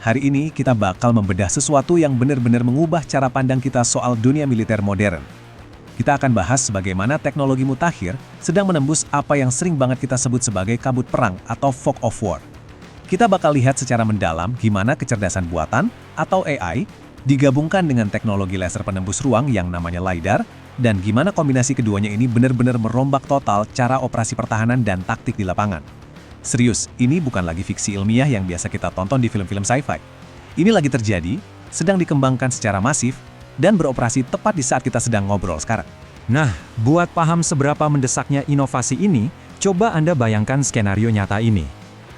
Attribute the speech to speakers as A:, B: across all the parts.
A: Hari ini kita bakal membedah sesuatu yang benar-benar mengubah cara pandang kita soal dunia militer modern. Kita akan bahas bagaimana teknologi mutakhir sedang menembus apa yang sering banget kita sebut sebagai kabut perang atau fog of war. Kita bakal lihat secara mendalam gimana kecerdasan buatan atau AI digabungkan dengan teknologi laser penembus ruang yang namanya LiDAR, dan gimana kombinasi keduanya ini benar-benar merombak total cara operasi pertahanan dan taktik di lapangan. Serius, ini bukan lagi fiksi ilmiah yang biasa kita tonton di film-film sci-fi. Ini lagi terjadi, sedang dikembangkan secara masif, dan beroperasi tepat di saat kita sedang ngobrol sekarang.
B: Nah, buat paham seberapa mendesaknya inovasi ini, coba Anda bayangkan skenario nyata ini.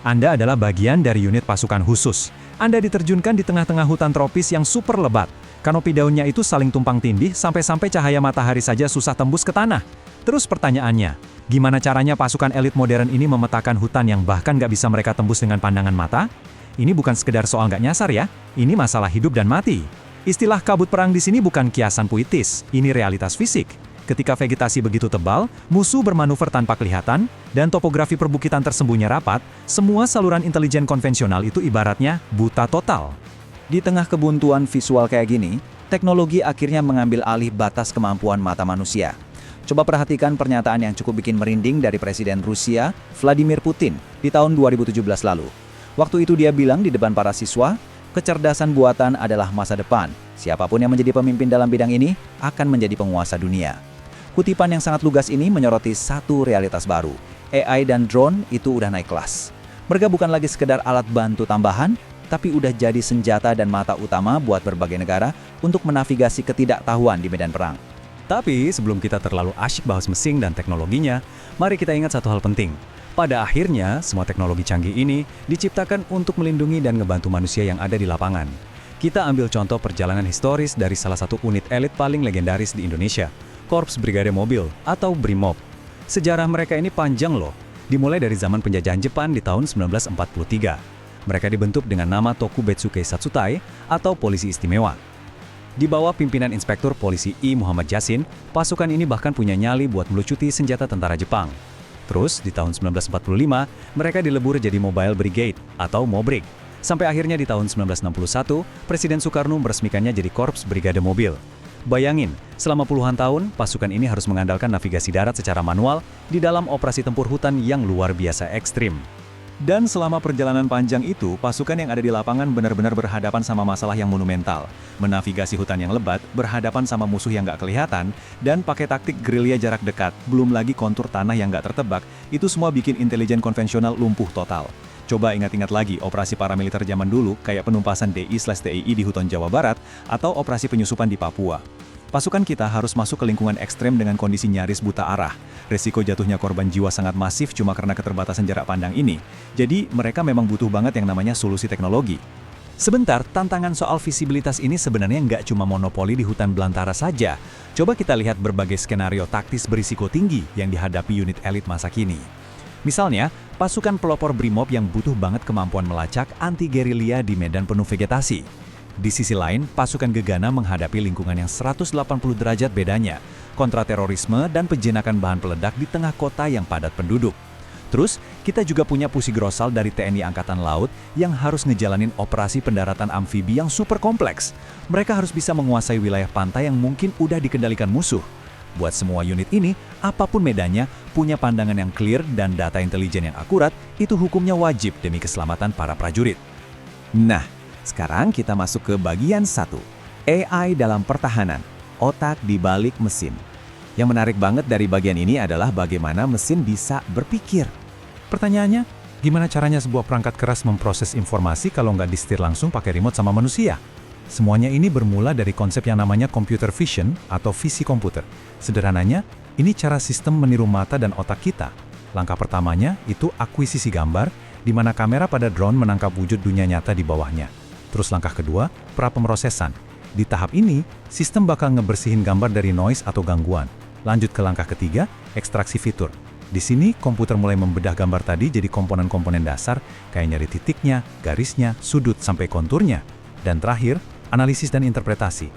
B: Anda adalah bagian dari unit pasukan khusus. Anda diterjunkan di tengah-tengah hutan tropis yang super lebat. Kanopi daunnya itu saling tumpang tindih sampai-sampai cahaya matahari saja susah tembus ke tanah. Terus pertanyaannya, gimana caranya pasukan elit modern ini memetakan hutan yang bahkan nggak bisa mereka tembus dengan pandangan mata? Ini bukan sekedar soal nggak nyasar ya, ini masalah hidup dan mati. Istilah kabut perang di sini bukan kiasan puitis, ini realitas fisik. Ketika vegetasi begitu tebal, musuh bermanuver tanpa kelihatan, dan topografi perbukitan tersembunyi rapat, semua saluran intelijen konvensional itu ibaratnya buta total.
C: Di tengah kebuntuan visual kayak gini, teknologi akhirnya mengambil alih batas kemampuan mata manusia. Coba perhatikan pernyataan yang cukup bikin merinding dari Presiden Rusia, Vladimir Putin, di tahun 2017 lalu. Waktu itu dia bilang di depan para siswa, kecerdasan buatan adalah masa depan. Siapapun yang menjadi pemimpin dalam bidang ini akan menjadi penguasa dunia. Kutipan yang sangat lugas ini menyoroti satu realitas baru. AI dan drone itu udah naik kelas. Mereka bukan lagi sekedar alat bantu tambahan, tapi udah jadi senjata dan mata utama buat berbagai negara untuk menavigasi ketidaktahuan di medan perang.
B: Tapi sebelum kita terlalu asyik bahas mesin dan teknologinya, mari kita ingat satu hal penting. Pada akhirnya, semua teknologi canggih ini diciptakan untuk melindungi dan ngebantu manusia yang ada di lapangan. Kita ambil contoh perjalanan historis dari salah satu unit elit paling legendaris di Indonesia, Korps Brigade Mobil atau BRIMOB. Sejarah mereka ini panjang loh, dimulai dari zaman penjajahan Jepang di tahun 1943. Mereka dibentuk dengan nama Tokubetsuke Satsutai atau Polisi Istimewa. Di bawah pimpinan Inspektur Polisi I. Muhammad Yasin, pasukan ini bahkan punya nyali buat melucuti senjata tentara Jepang. Terus, di tahun 1945, mereka dilebur jadi Mobile Brigade atau Mobrig. Sampai akhirnya di tahun 1961, Presiden Soekarno meresmikannya jadi Korps Brigade Mobil. Bayangin, selama puluhan tahun, pasukan ini harus mengandalkan navigasi darat secara manual di dalam operasi tempur hutan yang luar biasa ekstrim. Dan selama perjalanan panjang itu, pasukan yang ada di lapangan benar-benar berhadapan sama masalah yang monumental. Menavigasi hutan yang lebat, berhadapan sama musuh yang nggak kelihatan, dan pakai taktik gerilya jarak dekat, belum lagi kontur tanah yang nggak tertebak, itu semua bikin intelijen konvensional lumpuh total. Coba ingat-ingat lagi operasi paramiliter zaman dulu, kayak penumpasan DI/DII di hutan Jawa Barat, atau operasi penyusupan di Papua. Pasukan kita harus masuk ke lingkungan ekstrem dengan kondisi nyaris buta arah. Resiko jatuhnya korban jiwa sangat masif cuma karena keterbatasan jarak pandang ini. Jadi, mereka memang butuh banget yang namanya solusi teknologi. Sebentar, tantangan soal visibilitas ini sebenarnya nggak cuma monopoli di hutan belantara saja. Coba kita lihat berbagai skenario taktis berisiko tinggi yang dihadapi unit elit masa kini. Misalnya, pasukan pelopor BRIMOB yang butuh banget kemampuan melacak anti-gerilya di medan penuh vegetasi. Di sisi lain, pasukan gegana menghadapi lingkungan yang 180 derajat bedanya, kontraterorisme dan penjinakan bahan peledak di tengah kota yang padat penduduk. Terus, kita juga punya Pusi Grosal dari TNI Angkatan Laut yang harus ngejalanin operasi pendaratan amfibi yang super kompleks. Mereka harus bisa menguasai wilayah pantai yang mungkin udah dikendalikan musuh. Buat semua unit ini, apapun medannya, punya pandangan yang clear dan data intelijen yang akurat, itu hukumnya wajib demi keselamatan para prajurit.
A: Nah, sekarang kita masuk ke bagian 1, AI dalam pertahanan, otak di balik mesin. Yang menarik banget dari bagian ini adalah bagaimana mesin bisa berpikir.
B: Pertanyaannya, gimana caranya sebuah perangkat keras memproses informasi kalau nggak disetir langsung pakai remote sama manusia? Semuanya ini bermula dari konsep yang namanya computer vision atau visi komputer. Sederhananya, ini cara sistem meniru mata dan otak kita. Langkah pertamanya itu akuisisi gambar, di mana kamera pada drone menangkap wujud dunia nyata di bawahnya. Terus langkah kedua, pra-pemrosesan. Di tahap ini, sistem bakal ngebersihin gambar dari noise atau gangguan. Lanjut ke langkah ketiga, ekstraksi fitur. Di sini, komputer mulai membedah gambar tadi jadi komponen-komponen dasar, kayak nyari titiknya, garisnya, sudut, sampai konturnya. Dan terakhir, analisis dan interpretasi.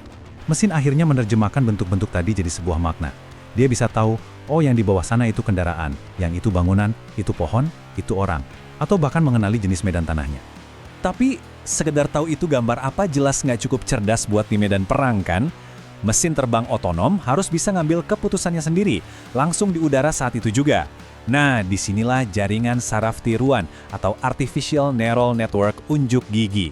B: Mesin akhirnya menerjemahkan bentuk-bentuk tadi jadi sebuah makna. Dia bisa tahu, oh yang di bawah sana itu kendaraan, yang itu bangunan, itu pohon, itu orang, atau bahkan mengenali jenis medan tanahnya. Tapi,
A: Sekedar tahu itu gambar apa jelas nggak cukup cerdas buat di medan perang kan? Mesin terbang otonom harus bisa ngambil keputusannya sendiri, langsung di udara saat itu juga. Nah, disinilah jaringan saraf tiruan atau Artificial Neural Network unjuk gigi.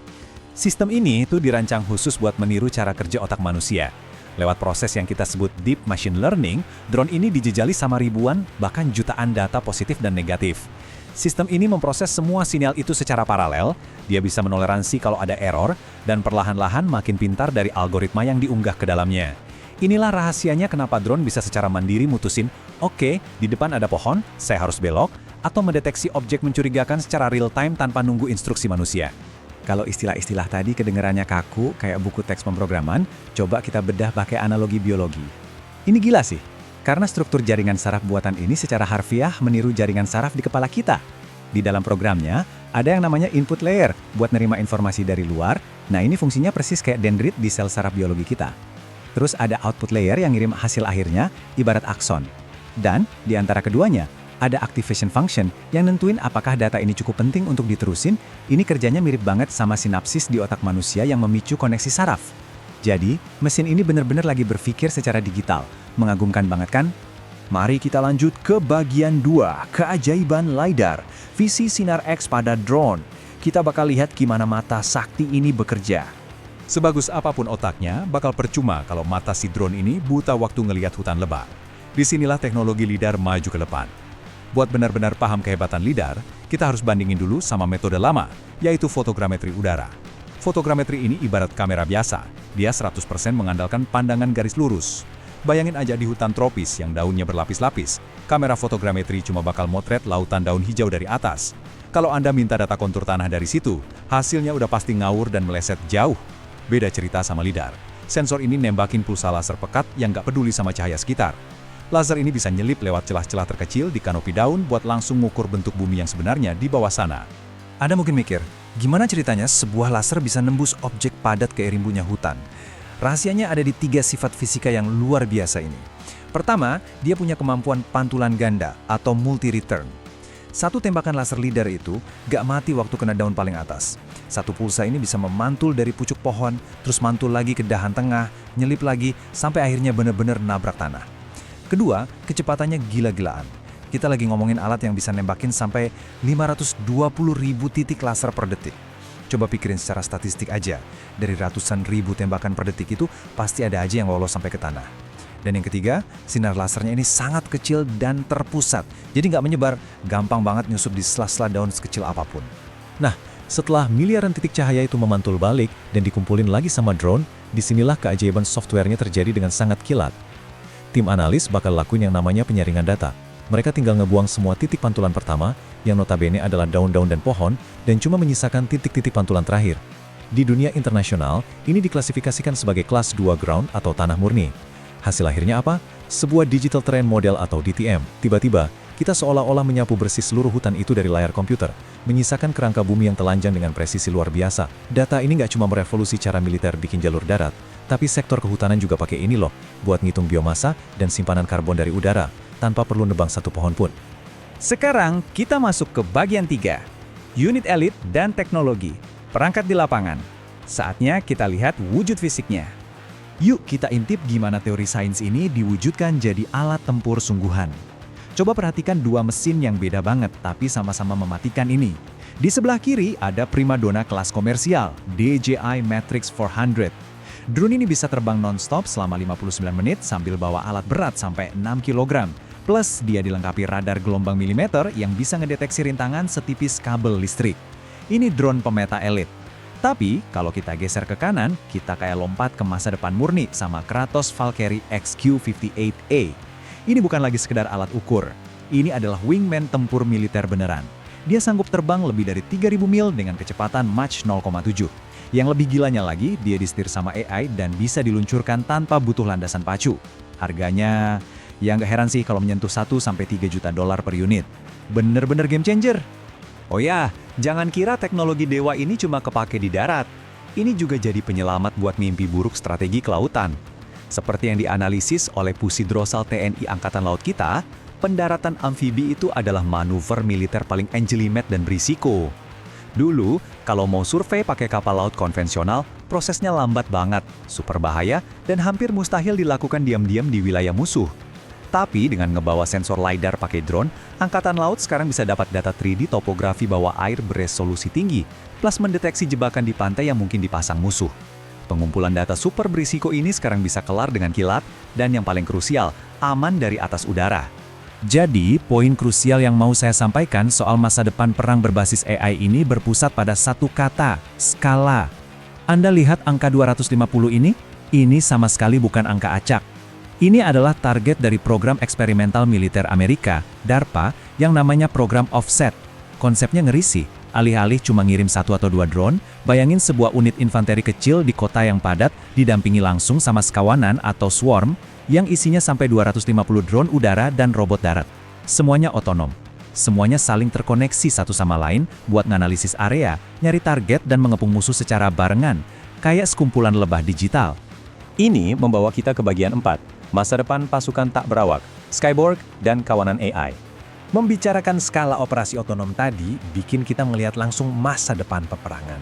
A: Sistem ini tuh dirancang khusus buat meniru cara kerja otak manusia. Lewat proses yang kita sebut Deep Machine Learning, drone ini dijejali sama ribuan, bahkan jutaan data positif dan negatif. Sistem ini memproses semua sinyal itu secara paralel, dia bisa menoleransi kalau ada error, dan perlahan-lahan makin pintar dari algoritma yang diunggah ke dalamnya. Inilah rahasianya kenapa drone bisa secara mandiri mutusin, oke, di depan ada pohon, saya harus belok, atau mendeteksi objek mencurigakan secara real-time tanpa nunggu instruksi manusia. Kalau istilah-istilah tadi kedengarannya kaku, kayak buku teks pemrograman, coba kita bedah pakai analogi biologi. Ini gila sih, karena struktur jaringan saraf buatan ini secara harfiah meniru jaringan saraf di kepala kita. Di dalam programnya, ada yang namanya input layer buat nerima informasi dari luar. Nah, ini fungsinya persis kayak dendrit di sel saraf biologi kita. Terus ada output layer yang ngirim hasil akhirnya, ibarat akson. Dan di antara keduanya, ada activation function yang nentuin apakah data ini cukup penting untuk diterusin. Ini kerjanya mirip banget sama sinapsis di otak manusia yang memicu koneksi saraf. Jadi, mesin ini benar-benar lagi berpikir secara digital. Mengagumkan banget kan? Mari kita lanjut ke bagian 2, keajaiban LiDAR, visi sinar X pada drone. Kita bakal lihat gimana mata sakti ini bekerja.
B: Sebagus apapun otaknya, bakal percuma kalau mata si drone ini buta waktu ngelihat hutan lebat. Disinilah teknologi LiDAR maju ke depan. Buat benar-benar paham kehebatan LiDAR, kita harus bandingin dulu sama metode lama, yaitu fotogrametri udara. Fotogrametri ini ibarat kamera biasa, dia 100% mengandalkan pandangan garis lurus. Bayangin aja di hutan tropis yang daunnya berlapis-lapis, kamera fotogrametri cuma bakal motret lautan daun hijau dari atas. Kalau Anda minta data kontur tanah dari situ, hasilnya udah pasti ngawur dan meleset jauh. Beda cerita sama LiDAR. Sensor ini nembakin pulsa laser pekat yang nggak peduli sama cahaya sekitar. Laser ini bisa nyelip lewat celah-celah terkecil di kanopi daun buat langsung ngukur bentuk bumi yang sebenarnya di bawah sana.
A: Anda mungkin mikir, gimana ceritanya sebuah laser bisa nembus objek padat kayak rimbunya hutan? Rahasianya ada di 3 sifat fisika yang luar biasa ini. Pertama, dia punya kemampuan pantulan ganda atau multi-return. Satu tembakan laser LiDAR itu gak mati waktu kena daun paling atas. Satu pulsa ini bisa memantul dari pucuk pohon, terus mantul lagi ke dahan tengah, nyelip lagi, sampai akhirnya benar-benar nabrak tanah. Kedua, kecepatannya gila-gilaan. Kita lagi ngomongin alat yang bisa nembakin sampai 520.000 titik laser per detik. Coba pikirin secara statistik aja, dari ratusan ribu tembakan per detik itu pasti ada aja yang lolos sampai ke tanah. Dan yang ketiga, sinar lasernya ini sangat kecil dan terpusat, jadi nggak menyebar, gampang banget nyusup di sela-sela daun sekecil apapun. Nah, setelah miliaran titik cahaya itu memantul balik dan dikumpulin lagi sama drone, disinilah keajaiban softwarenya terjadi dengan sangat kilat. Tim analis bakal lakuin yang namanya penyaringan data. Mereka tinggal ngebuang semua titik pantulan pertama, yang notabene adalah daun-daun dan pohon, dan cuma menyisakan titik-titik pantulan terakhir. Di dunia internasional, ini diklasifikasikan sebagai kelas 2 ground atau tanah murni. Hasil akhirnya apa? Sebuah Digital Terrain Model atau DTM. Tiba-tiba, kita seolah-olah menyapu bersih seluruh hutan itu dari layar komputer, menyisakan kerangka bumi yang telanjang dengan presisi luar biasa. Data ini nggak cuma merevolusi cara militer bikin jalur darat, tapi sektor kehutanan juga pakai ini loh, buat ngitung biomasa dan simpanan karbon dari udara, tanpa perlu nebang satu pohon pun.
C: Sekarang kita masuk ke bagian 3, unit elit dan teknologi, perangkat di lapangan. Saatnya kita lihat wujud fisiknya. Yuk kita intip gimana teori sains ini diwujudkan jadi alat tempur sungguhan. Coba perhatikan 2 mesin yang beda banget tapi sama-sama mematikan ini. Di sebelah kiri ada primadona kelas komersial, DJI Matrix 400. Drone ini bisa terbang non-stop selama 59 menit sambil bawa alat berat sampai 6 kg. Plus, dia dilengkapi radar gelombang milimeter yang bisa ngedeteksi rintangan setipis kabel listrik. Ini drone pemeta elit. Tapi, kalau kita geser ke kanan, kita kayak lompat ke masa depan murni sama Kratos Valkyrie XQ-58A. Ini bukan lagi sekedar alat ukur. Ini adalah wingman tempur militer beneran. Dia sanggup terbang lebih dari 3.000 mil dengan kecepatan Mach 0,7. Yang lebih gilanya lagi, dia disetir sama AI dan bisa diluncurkan tanpa butuh landasan pacu. Harganya, ya nggak heran sih kalau menyentuh 1-3 juta dolar per unit. Bener-bener game changer. Oh ya, jangan kira teknologi dewa ini cuma kepake di darat. Ini juga jadi penyelamat buat mimpi buruk strategi kelautan. Seperti yang dianalisis oleh Pusidrosal TNI Angkatan Laut kita, pendaratan amfibi itu adalah manuver militer paling anjelimet dan berisiko.
B: Dulu, kalau mau survei pakai kapal laut konvensional, prosesnya lambat banget, super bahaya, dan hampir mustahil dilakukan diam-diam di wilayah musuh. Tapi dengan ngebawa sensor LiDAR pakai drone, Angkatan Laut sekarang bisa dapat data 3D topografi bawah air beresolusi tinggi, plus mendeteksi jebakan di pantai yang mungkin dipasang musuh. Pengumpulan data super berisiko ini sekarang bisa kelar dengan kilat, dan yang paling krusial, aman dari atas udara.
A: Jadi, poin krusial yang mau saya sampaikan soal masa depan perang berbasis AI ini berpusat pada satu kata, skala. Anda lihat angka 250 ini? Ini sama sekali bukan angka acak. Ini adalah target dari program eksperimental militer Amerika, DARPA, yang namanya program offset. Konsepnya ngeri sih, alih-alih cuma ngirim 1 atau 2 drone, bayangin sebuah unit infanteri kecil di kota yang padat didampingi langsung sama sekawanan atau swarm, yang isinya sampai 250 drone udara dan robot darat. Semuanya otonom. Semuanya saling terkoneksi satu sama lain buat nganalisis area, nyari target dan mengepung musuh secara barengan, kayak sekumpulan lebah digital.
B: Ini membawa kita ke bagian 4, masa depan pasukan tak berawak, Skyborg dan kawanan AI.
A: Membicarakan skala operasi otonom tadi bikin kita melihat langsung masa depan peperangan.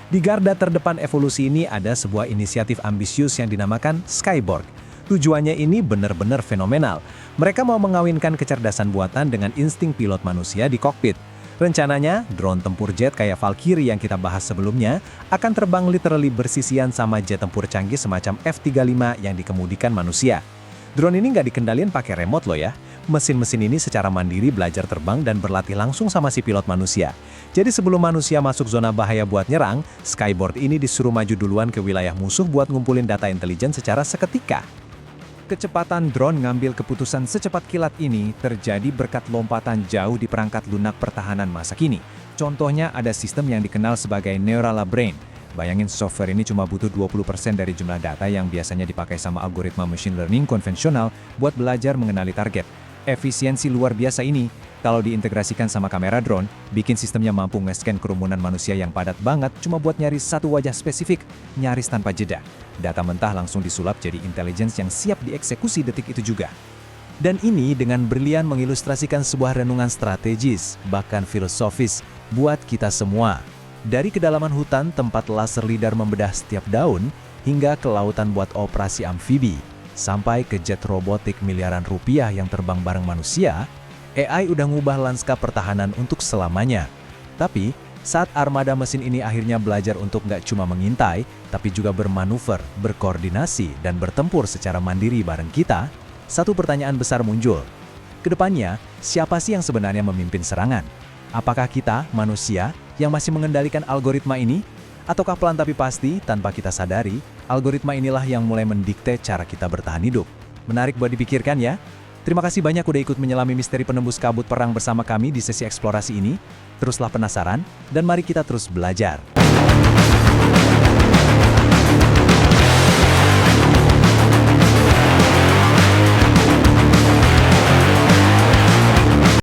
A: Di garda terdepan evolusi ini ada sebuah inisiatif ambisius yang dinamakan Skyborg. Tujuannya ini benar-benar fenomenal. Mereka mau mengawinkan kecerdasan buatan dengan insting pilot manusia di kokpit. Rencananya, drone tempur jet kayak Valkyrie yang kita bahas sebelumnya akan terbang literally bersisian sama jet tempur canggih semacam F-35 yang dikemudikan manusia. Drone ini nggak dikendalin pakai remote loh ya. Mesin-mesin ini secara mandiri belajar terbang dan berlatih langsung sama si pilot manusia. Jadi sebelum manusia masuk zona bahaya buat nyerang, Skyborg ini disuruh maju duluan ke wilayah musuh buat ngumpulin data intelijen secara seketika. Kecepatan drone ngambil keputusan secepat kilat ini terjadi berkat lompatan jauh di perangkat lunak pertahanan masa kini. Contohnya ada sistem yang dikenal sebagai Neurala Brain. Bayangin software ini cuma butuh 20% dari jumlah data yang biasanya dipakai sama algoritma machine learning konvensional buat belajar mengenali target. Efisiensi luar biasa ini, kalau diintegrasikan sama kamera drone, bikin sistemnya mampu nge-scan kerumunan manusia yang padat banget cuma buat nyari satu wajah spesifik, nyaris tanpa jeda. Data mentah langsung disulap jadi intelligence yang siap dieksekusi detik itu juga. Dan ini dengan brilian mengilustrasikan sebuah renungan strategis, bahkan filosofis, buat kita semua. Dari kedalaman hutan tempat laser LiDAR membedah setiap daun, hingga ke lautan buat operasi amfibi, sampai ke jet robotik miliaran rupiah yang terbang bareng manusia, AI udah ngubah lanskap pertahanan untuk selamanya. Tapi, saat armada mesin ini akhirnya belajar untuk nggak cuma mengintai, tapi juga bermanuver, berkoordinasi, dan bertempur secara mandiri bareng kita, satu pertanyaan besar muncul. Kedepannya, siapa sih yang sebenarnya memimpin serangan? Apakah kita, manusia, yang masih mengendalikan algoritma ini? Ataukah pelan tapi pasti, tanpa kita sadari, algoritma inilah yang mulai mendikte cara kita bertahan hidup? Menarik buat dipikirkan ya. Terima kasih banyak udah ikut menyelami misteri penembus kabut perang bersama kami di sesi eksplorasi ini. Teruslah penasaran, dan mari kita terus belajar.